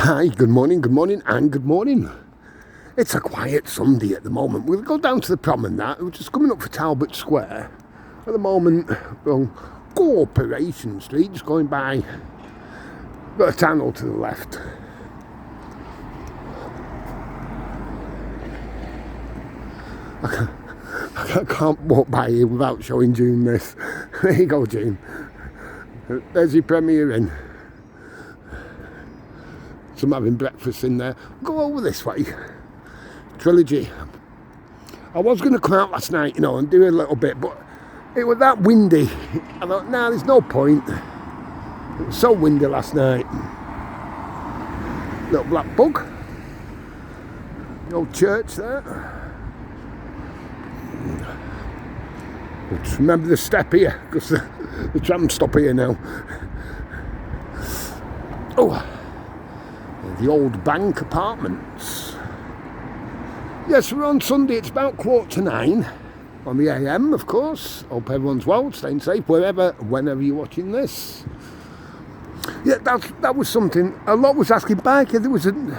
Hi, good morning, and good morning. It's a quiet Sunday at the moment. We'll go down to the prom and that. We're just coming up for Talbot Square. At the moment, we're on Corporation Street, just going by. Got a tunnel to the left. I can't walk by here without showing June this. There you go, June. There's your premiere in. Some having breakfast in there. Go over this way. Trilogy. I was going to come out last night, and do a little bit, but it was that windy. I thought, nah, there's no point. It was so windy last night. Little black bug. The old church there. Just remember the step here, because the tram stop here now. Oh. The old bank apartments. Yes, we're on Sunday. It's about 8:45 on the AM, of course. Hope everyone's well, staying safe whenever you're watching this. Yeah, that was something. A lot was asking back. There was an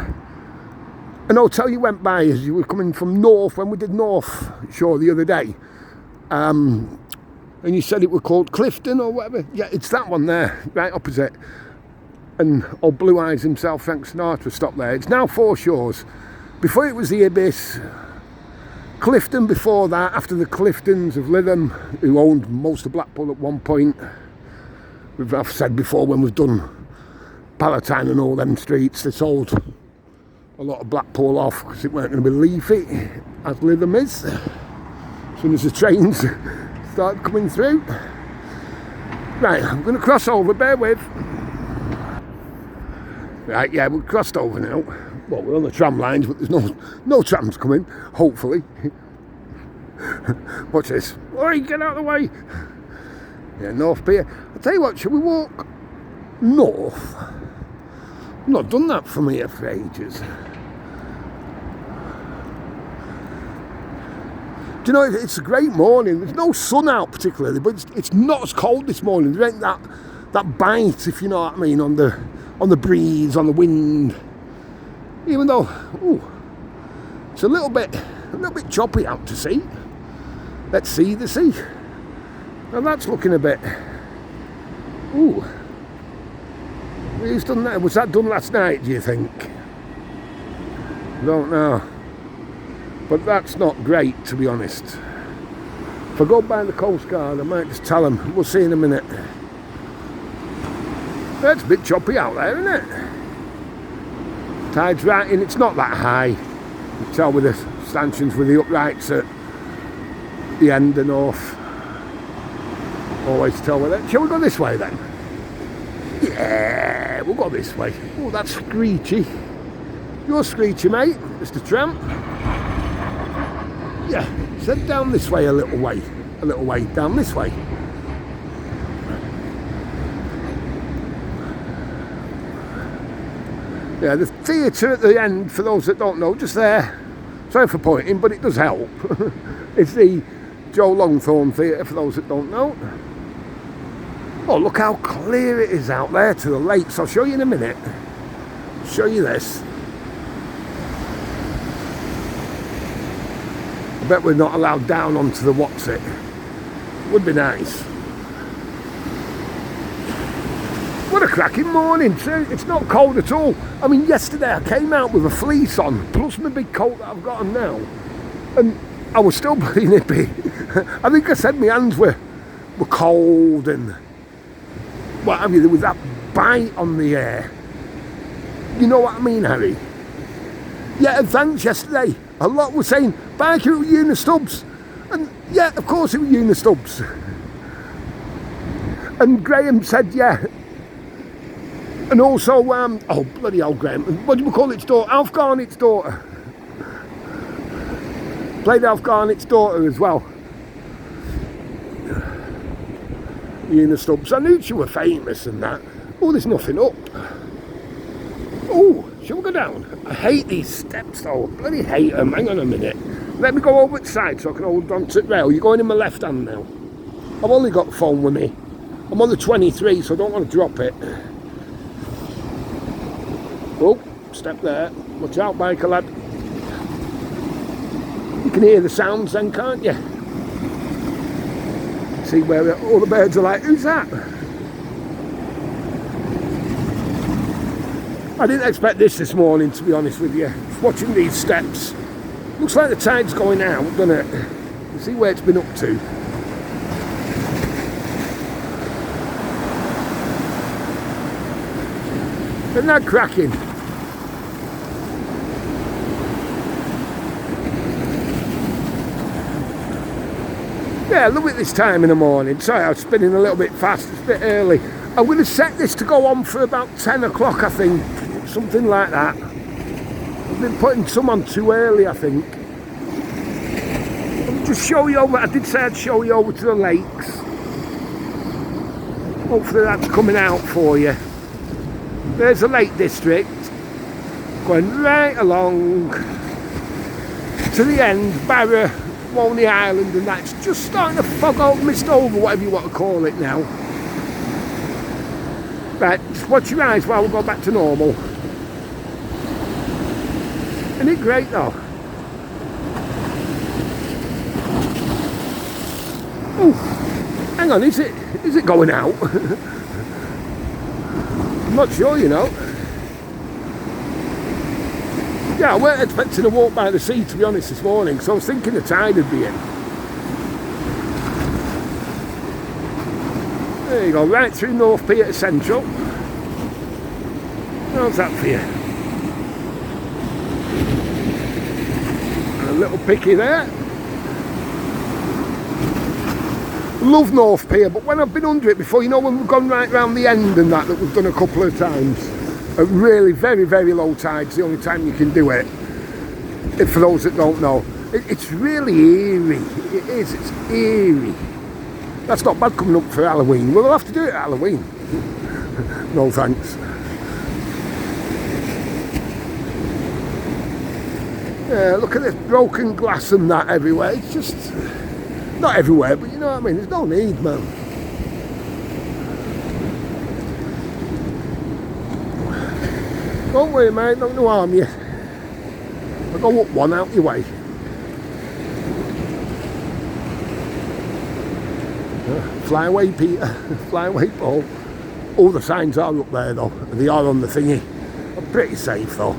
hotel you went by as you were coming from North when we did North Shore the other day. And you said it was called Clifton or whatever. Yeah, it's that one there, right opposite. And old Blue Eyes himself, Frank Sinatra, stopped there. It's now Four Shores. Before it was the Ibis. Clifton before that, after the Cliftons of Lytham, who owned most of Blackpool at one point. I've said before, when we've done Palatine and all them streets, they sold a lot of Blackpool off because it weren't going to be leafy, as Lytham is. As soon as the trains start coming through. Right, I'm going to cross over, bear with. Right, yeah, we've crossed over now. Well, we're on the tram lines, but there's no trams coming, hopefully. Watch this. Oi, get out of the way. Yeah, North Pier. I'll tell you what, shall we walk north? I've not done that from here for ages. Do you know, it's a great morning. There's no sun out particularly, but it's not as cold this morning. There ain't that bite, if you know what I mean, on the breeze, on the wind. Even though, it's a little bit choppy out to sea. Let's see the sea. Now that's looking a bit. Who's done that? Was that done last night, do you think? Don't know. But that's not great, to be honest. If I go by the Coast Guard, I might just tell them. We'll see in a minute. It's a bit choppy out there, isn't it? Tide's right in, it's not that high. You can tell with the stanchions with the uprights at the end and off. Always tell with it. Shall we go this way then? Yeah, we'll go this way. Oh, that's screechy. You're screechy, mate. Mr. Tramp. Yeah, head down this way a little way down this way. Yeah, the theatre at the end, for those that don't know, just there. Sorry for pointing, but it does help. It's the Joe Longthorne Theatre, for those that don't know. Oh, look how clear it is out there to the lakes. I'll show you in a minute. Show you this. I bet we're not allowed down onto the what's-it. Would be nice. What a cracking morning too. It's not cold at all. I mean, yesterday I came out with a fleece on, plus my big coat that I've got on now. And I was still pretty nippy. I think I said my hands were cold and what have you. There was that bite on the air. You know what I mean, Harry? Yeah, and thanks yesterday. A lot were saying, back it was Una Stubbs. And yeah, of course it was Una Stubbs. And Graham said, yeah. And also, oh bloody hell, Graham. What do we call its daughter? Alf Garnett's daughter. Played Alf Garnett's daughter as well. Una Stubbs. I knew she were famous and that. Oh, there's nothing up. Oh, shall we go down? I hate these steps though. I bloody hate them. Hang on a minute. Let me go over the side so I can hold on to the rail. You're going in my left hand now. I've only got phone with me. I'm on the 23, so I don't want to drop it. Oh, step there. Watch out, biker lad. You can hear the sounds then, can't you? See where all the birds are like, who's that? I didn't expect this morning, to be honest with you. Watching these steps. Looks like the tide's going out, doesn't it? You see where it's been up to. Isn't that cracking? Yeah, love it this time in the morning. Sorry, I was spinning a little bit fast, it's a bit early. I'm going to set this to go on for about 10 o'clock, I think. Something like that. I've been putting some on too early, I think. Let me just show you over. I did say I'd show you over to the lakes. Hopefully that's coming out for you. There's the Lake District. Going right along to the end, Barra, Walney Island, and that's just starting to fog out, mist over, whatever you want to call it now. Right, just watch your eyes while we go back to normal. Isn't it great though? Oh, hang on, is it going out? I'm not sure, you know. Yeah, I weren't expecting to walk by the sea, to be honest, this morning, so I was thinking the tide would be in. There you go, right through North Pier to Central. How's that for you? And a little picky there. Love North Pier, but when I've been under it before, you know, when we've gone right round the end and that we've done a couple of times, at really very, very low tides, the only time you can do it, if for those that don't know. It's really eerie, it is, it's eerie. That's not bad coming up for Halloween. We'll have to do it at Halloween. No thanks. Yeah, look at this broken glass and that everywhere. It's just, not everywhere, but you know what I mean, there's no need, man. Don't worry, mate, not going to harm you. I'll go up one out your way. Fly away, Peter. Fly away, Paul. All the signs are up there, though. They are on the thingy. I'm pretty safe, though.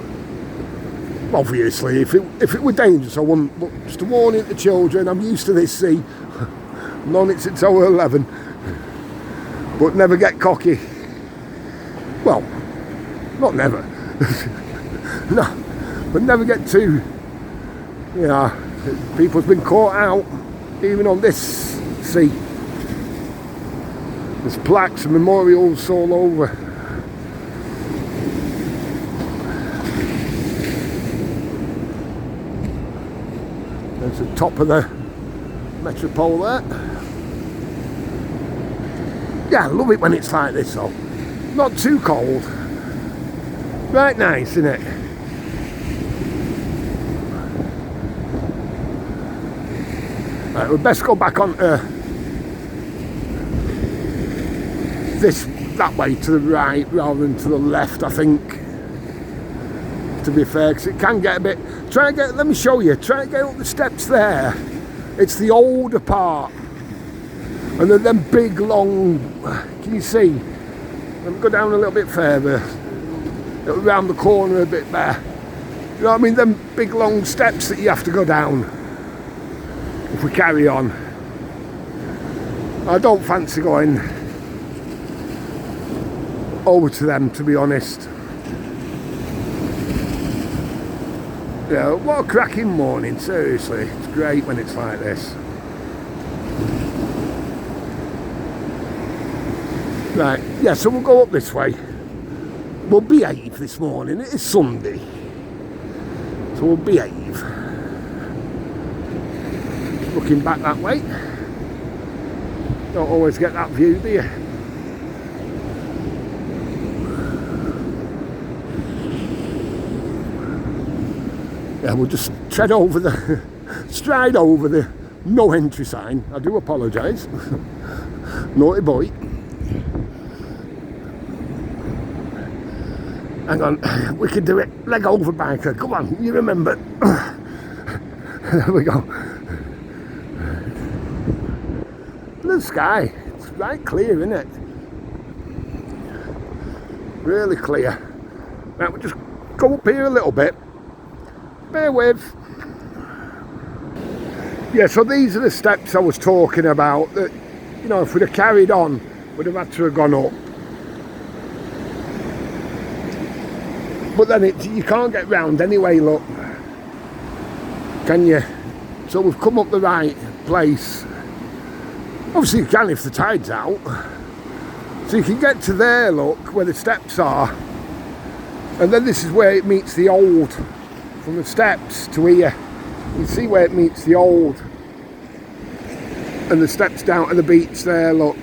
Obviously, if it were dangerous, I wouldn't. But just a warning to children, I'm used to this sea. I've known it since I was 11. But never get cocky. Well, not never. No, but never get too, you know, people's been caught out, even on this sea. There's plaques and memorials all over. There's the top of the metropole there. Yeah, I love it when it's like this though. Not too cold. Right nice, isn't it? Right, we'd best go back on that way to the right rather than to the left, I think. To be fair, because it can get a bit. Let me show you. Try and get up the steps there. It's the older part, and then them big long. Can you see? Let me go down a little bit further. Around the corner a bit there. You know what I mean? Them big long steps that you have to go down if we carry on. I don't fancy going over to them, to be honest. Yeah, what a cracking morning, seriously. It's great when it's like this. Right, yeah, so we'll go up this way. We'll behave this morning. It is Sunday, so we'll behave. Looking back that way. Don't always get that view, do you? Yeah, we'll just stride over the no entry sign. I do apologise. Naughty boy. Hang on, we can do it. Leg over biker. Come on, you remember. There we go. The sky, it's right clear, isn't it? Really clear. Right, we'll just go up here a little bit. Bear with. Yeah, so these are the steps I was talking about that, you know, if we'd have carried on, we'd have had to have gone up. But then you can't get round anyway, look. Can you? So we've come up the right place. Obviously you can if the tide's out. So you can get to there, look, where the steps are. And then this is where it meets the old. From the steps to here. You see where it meets the old. And the steps down to the beach there, look.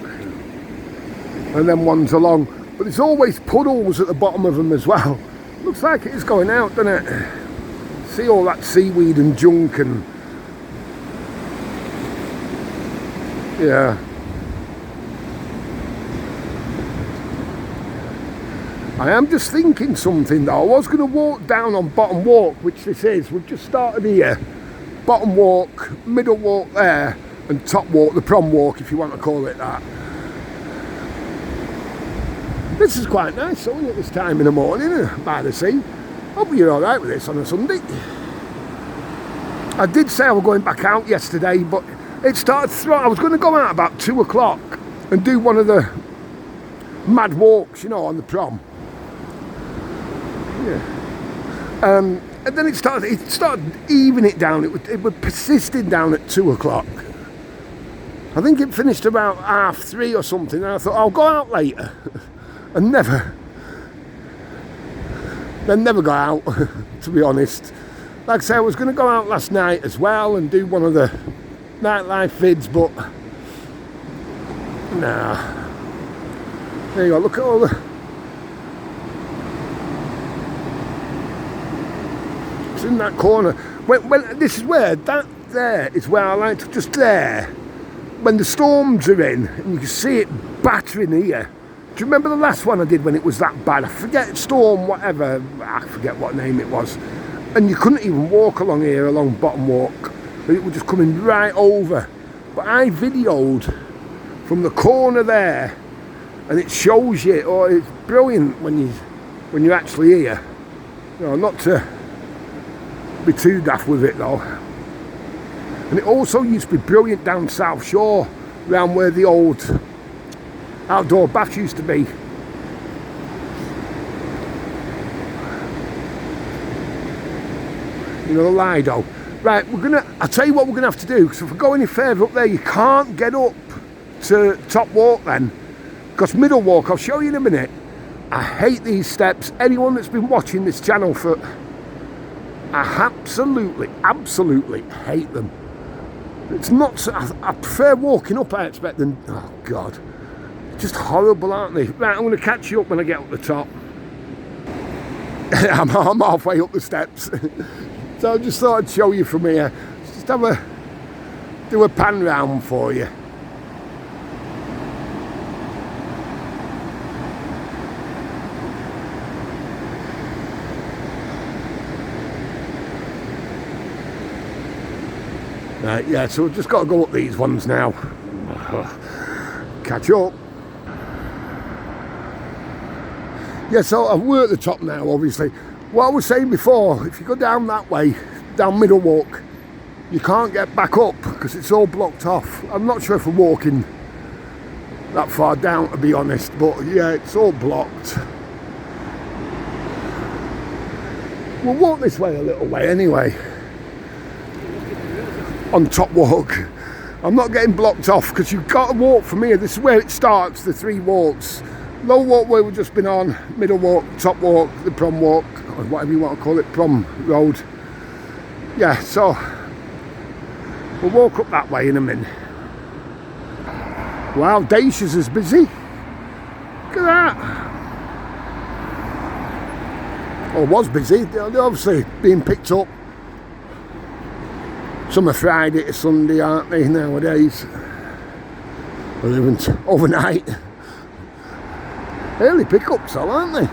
And then one's along. But there's always puddles at the bottom of them as well. Looks like it is going out, doesn't it? See all that seaweed and junk and... yeah. I am just thinking something though. I was going to walk down on Bottom Walk, which this is. We've just started here. Bottom Walk, Middle Walk there, and Top Walk, the Prom Walk if you want to call it that. This is quite nice, isn't it, this time in the morning by the sea. Hope you're alright with this on a Sunday. I did say I was going back out yesterday, but it started I was going to go out about 2 o'clock and do one of the mad walks, you know, on the prom. Yeah. And then it started evening it down. It was persisting down at 2 o'clock. I think it finished about 3:30 or something, and I thought I'll go out later. And never got out, to be honest. Like I say, I was going to go out last night as well and do one of the nightlife vids, but nah. There you go, look at all the... it's in that corner. When this is where, that there is where I like to just there. When the storms are in, and you can see it battering here. Do you remember the last one I did when it was that bad? I forget, storm, whatever, I forget what name it was. And you couldn't even walk along here, along Bottom Walk. It was just coming right over. But I videoed from the corner there, and it shows you, oh, it's brilliant when you're actually here. You know, not to be too daft with it though. And it also used to be brilliant down South Shore, around where the old outdoor baths used to be. You know, the Lido. Right, I'll tell you what we're gonna have to do, because if we go any further up there, you can't get up to Top Walk then. Because Middle Walk, I'll show you in a minute. I hate these steps. Anyone that's been watching this channel for... I absolutely hate them. It's not... I prefer walking up, I expect, than... oh, God. Just horrible, aren't they? Right, I'm going to catch you up when I get up the top. I'm halfway up the steps. So I just thought I'd show you from here. Just do a pan round for you. Right, yeah, so we've just got to go up these ones now. Catch up. Yeah, so I've worked the top now, obviously. What I was saying before, if you go down that way, down Middle Walk, you can't get back up because it's all blocked off. I'm not sure if we're walking that far down, to be honest, but yeah, it's all blocked. We'll walk this way a little way anyway. On Top Walk. I'm not getting blocked off because you've got to walk from here. This is where it starts, the 3 walks. Low Walk where we've just been on, Middle Walk, Top Walk, the Prom Walk, or whatever you want to call it, Prom Road. Yeah, so we'll walk up that way in a minute. Wow, Dacia's is busy. Look at that. Or was busy. They're obviously being picked up. Some are Friday to Sunday, aren't they, nowadays? Or even overnight. Early pickups, though, aren't they?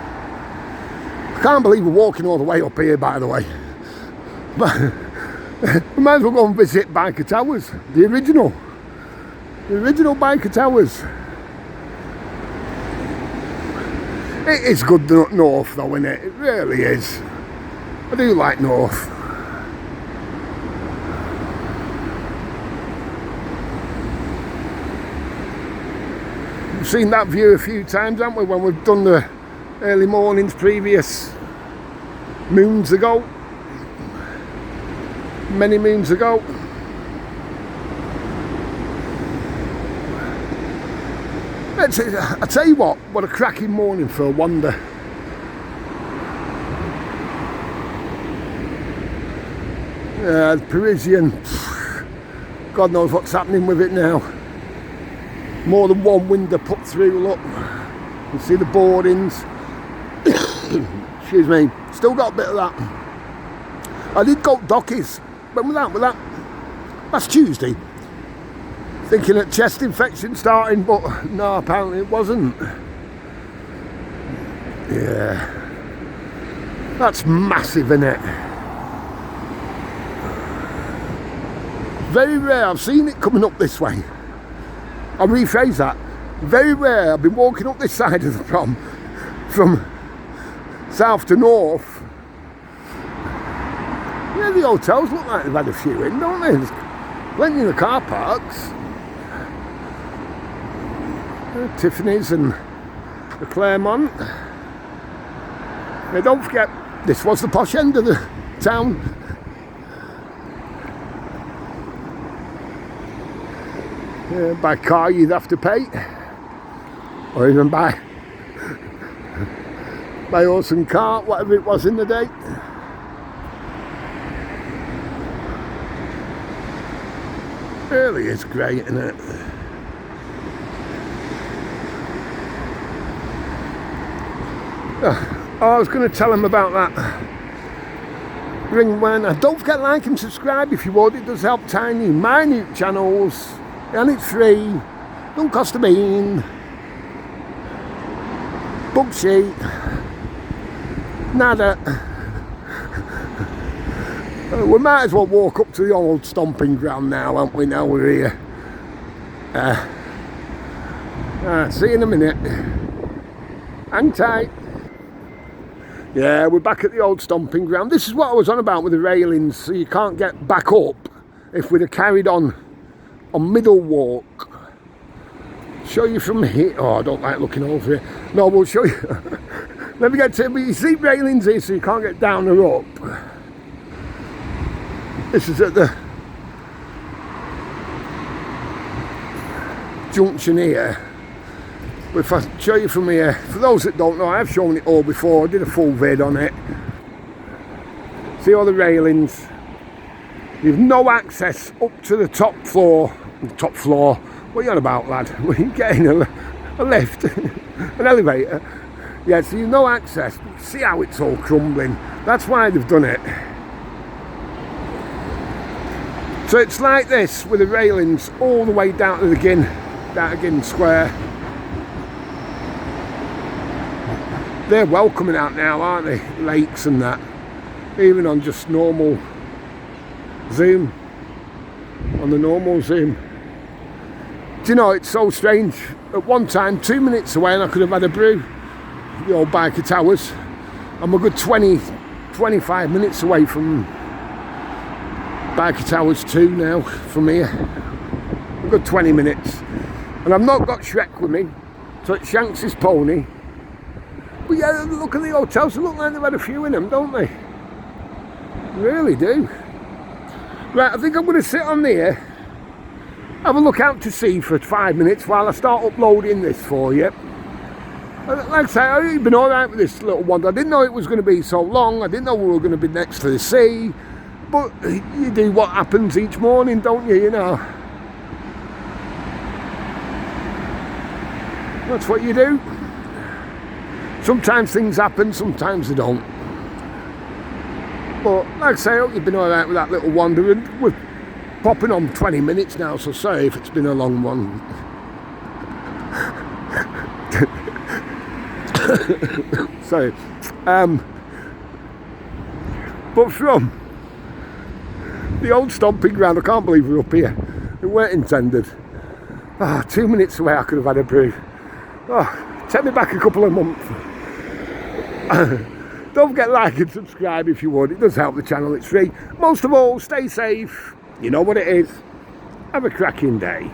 Can't believe we're walking all the way up here, by the way. But we might as well go and visit Biker Towers, the original Biker Towers. It is good north though, isn't it? It really is. I do like north. We've seen that view a few times, haven't we, when we've done the early mornings previous moons ago. Many moons ago. I tell you what a cracking morning for a wander. The Parisian, God knows what's happening with it now. More than one window put through, look. You see the boardings. Excuse me, still got a bit of that. I did go Dockies. When was that? Last Tuesday. Thinking that chest infection starting, but no, apparently it wasn't. Yeah. That's massive, isn't it? Very rare I've seen it coming up this way. I'll rephrase that. Very rare I've been walking up this side of the prom from south to north. Yeah, the hotels look like they've had a few in, don't they? There's plenty in the car parks. Tiffany's and the Claremont. Now don't forget, this was the posh end of the town. By car you'd have to pay, or even by horse and cart, whatever it was in the day. Really is great, isn't it? I was going to tell him about that ring when. Don't forget, like and subscribe if you would. It does help tiny, minute channels, and it's free. Don't cost a bean. Book sheet. Nada. We might as well walk up to the old stomping ground now, haven't we? Now we're here. See you in a minute. Hang tight. Yeah, we're back at the old stomping ground. This is what I was on about with the railings, so you can't get back up if we'd have carried on Middle Walk. Show you from here. Oh, I don't like looking over here. No, we'll show you. Let me get to it. But you see railings here, so you can't get down or up. This is at the junction here. But if I show you from here, for those that don't know, I've shown it all before. I did a full vid on it. See all the railings. You've no access up to the top floor. Top floor. What are you on about, lad? We're getting a lift, an elevator. Yeah, so you've no access. See how it's all crumbling. That's why they've done it. So it's like this with the railings all the way down to the Ginn Square. They're welcoming out now, aren't they? Lakes and that. Even on just normal zoom. On the normal zoom. Do you know, it's so strange. At one time, 2 minutes away, and I could have had a brew. The old Biker Towers. I'm a good 25 minutes away from Biker Towers 2 now, from here. A good 20 minutes. And I've not got Shrek with me. So it's Shanks' pony. But yeah, look at the hotels, they look like they've had a few in them, don't they? They really do. Right, I think I'm going to sit on there, have a look out to sea for 5 minutes while I start uploading this for you. Like I say, I've been alright with this little one. I didn't know it was going to be so long, I didn't know we were going to be next to the sea. But you do what happens each morning, don't you, you know? That's what you do. Sometimes things happen, sometimes they don't. But like I say, I hope you've been alright with that little wander. And we're popping on 20 minutes now, so sorry if it's been a long one. Sorry. But from the old stomping ground, I can't believe we're up here. It weren't intended. 2 minutes away I could have had a brew. Take me back a couple of months. Don't forget to like and subscribe if you would. It does help the channel, it's free. Most of all, stay safe. You know what it is. Have a cracking day.